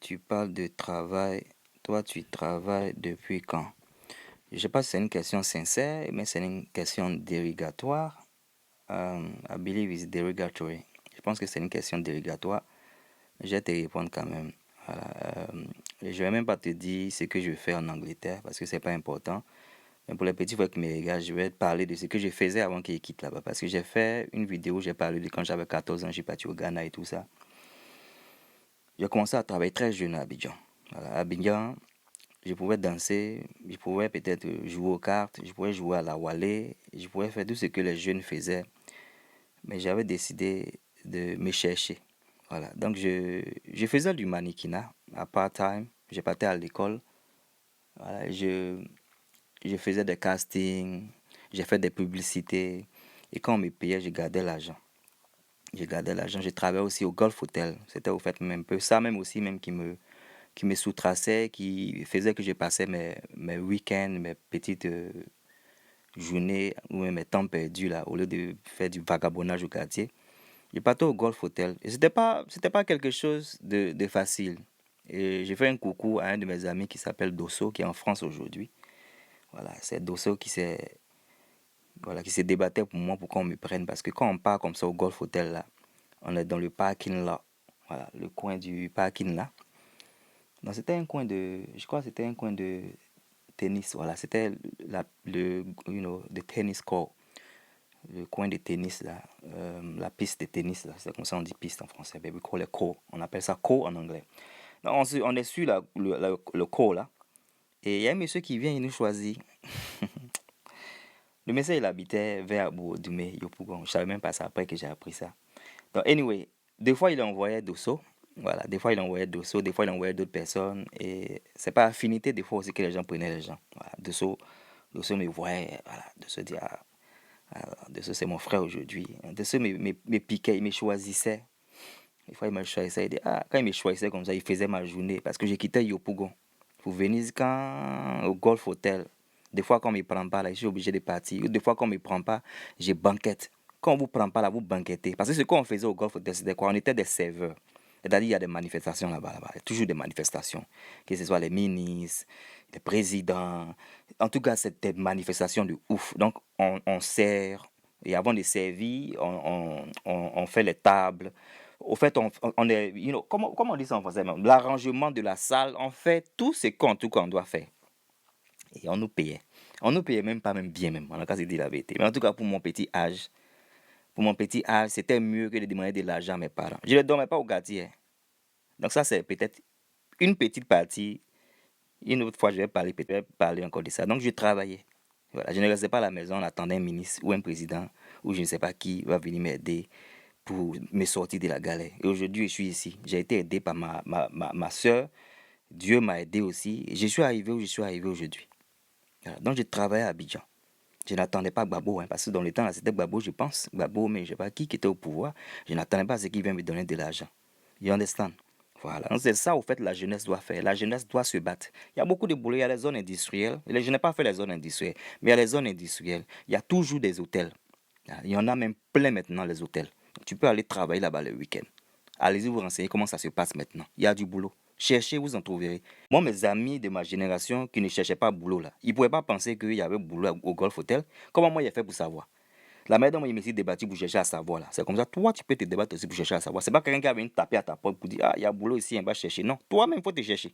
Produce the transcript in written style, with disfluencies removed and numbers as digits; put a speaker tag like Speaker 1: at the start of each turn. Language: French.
Speaker 1: tu parles de travail. Toi, tu travailles depuis quand? Je ne sais pas si c'est une question sincère, mais c'est une question dérogatoire. I believe it's derogatory. Je pense que c'est une question dérogatoire. Je vais te répondre quand même. Voilà, je ne vais même pas te dire ce que je fais en Angleterre parce que c'est pas important. Mais pour les petits frères qui me regardent, je vais te parler de ce que je faisais avant qu'ils quittent là-bas. Parce que j'ai fait une vidéo où j'ai parlé de quand j'avais 14 ans, j'ai parti au Ghana et tout ça. J'ai commencé à travailler très jeune à Abidjan. Voilà, à Abidjan, je pouvais danser, je pouvais peut-être jouer aux cartes, je pouvais jouer à la Wallet, je pouvais faire tout ce que les jeunes faisaient. Mais j'avais décidé de me chercher. Voilà, donc je faisais du mannequinat à part-time. Je partais à l'école. Voilà, je faisais des castings, j'ai fait des publicités. Et quand on me payait, je gardais l'argent. Je gardais l'argent. Je travaillais aussi au Golf Hotel. C'était au fait même un peu ça même aussi même qui me sous-traçait, qui faisait que je passais mes week-ends, mes petites journées ou même mes temps perdus là, au lieu de faire du vagabondage au quartier. Je partais au Golf Hotel. Et c'était pas quelque chose de facile. Et j'ai fait un coucou à un de mes amis qui s'appelle Dosso, qui est en France aujourd'hui. Voilà, c'est Dosso qui s'est débatté pour moi pour qu'on me prenne. Parce que quand on part comme ça au Golf Hotel là, on est dans le parking là. Voilà, le coin du parking là. Non, c'était un coin de, je crois que c'était un coin de tennis. Voilà, c'était le tennis court, le coin de tennis là, la piste de tennis là. C'est comme ça on dit piste en français. Mais we call it court. On appelle ça court en anglais. Donc on est sur le court là. Et il y a un monsieur qui vient, il nous choisit. Le monsieur il habitait vers Boudumé, Yopougon. Je savais même pas ça après que j'ai appris ça. Donc anyway, des fois il envoyait Dosso. Voilà, des fois il envoyait Dosso, des fois il envoyait d'autres personnes. Et c'est pas affinité, des fois aussi que les gens prenaient les gens. Voilà, Dosso me voyait, voilà, Dosso dit, Dosso c'est mon frère aujourd'hui. Dosso me piquait, il me choisissait. Des fois il me choisissait, il dit, quand il me choisissait comme ça, il faisait ma journée. Parce que je quittais Yopougon pour venir au Golf Hotel. Des fois, quand on ne me prend pas, là, je suis obligé de partir. Des fois, quand on ne me prend pas, je banquette. Quand on ne vous prend pas, là, vous banquettez. Parce que ce qu'on faisait au Golf Hotel, c'était quoi? On était des serveurs. C'est-à-dire, il y a des manifestations là-bas. Il y a toujours des manifestations. Que ce soit les ministres, les présidents. En tout cas, c'est des manifestations de ouf. Donc, on sert. Et avant de servir, on fait les tables. Au fait, on est, comment on dit ça en français même? L'arrangement de la salle, on fait tout ce qu'on doit faire. Et on nous payait. On nous payait même pas même bien même, on a qu'à se dire la vérité. Mais en tout cas, pour mon petit âge, c'était mieux que de demander de l'argent à mes parents. Je ne dormais pas au quartier. Donc ça, c'est peut-être une petite partie. Une autre fois, je vais peut-être parler encore de ça. Donc je travaillais. Voilà, je ne restais pas à la maison en attendant un ministre ou un président ou je ne sais pas qui va venir m'aider pour me sortir de la galère. Et aujourd'hui, je suis ici. J'ai été aidé par ma soeur. Dieu m'a aidé aussi. Et je suis arrivé où je suis arrivé aujourd'hui. Voilà. Donc, je travaillais à Abidjan. Je n'attendais pas Gbagbo, parce que dans le temps, là, c'était Gbagbo, je pense. Gbagbo, mais je ne sais pas qui était au pouvoir. Je n'attendais pas ce qu'il vient me donner de l'argent. You understand? Voilà. Donc, c'est ça, au fait, la jeunesse doit faire. La jeunesse doit se battre. Il y a beaucoup de boulot. Il y a les zones industrielles. Je n'ai pas fait les zones industrielles, mais il y a les zones industrielles. Il y a toujours des hôtels. Il y en a même plein maintenant, les hôtels. Tu peux aller travailler là-bas le week-end. Allez-y vous renseigner comment ça se passe maintenant. Il y a du boulot. Cherchez, vous en trouverez. Moi, mes amis de ma génération qui ne cherchaient pas boulot là, ils ne pouvaient pas penser qu'il y avait boulot au Golf Hotel. Comment moi, j'ai fait pour savoir? La manière dont moi, je me suis débattu pour chercher à savoir là. C'est comme ça, toi, tu peux te débattre aussi pour chercher à savoir. C'est pas quelqu'un qui va venir taper à ta porte pour dire, il y a boulot ici, on va chercher. Non, toi-même, il faut te chercher.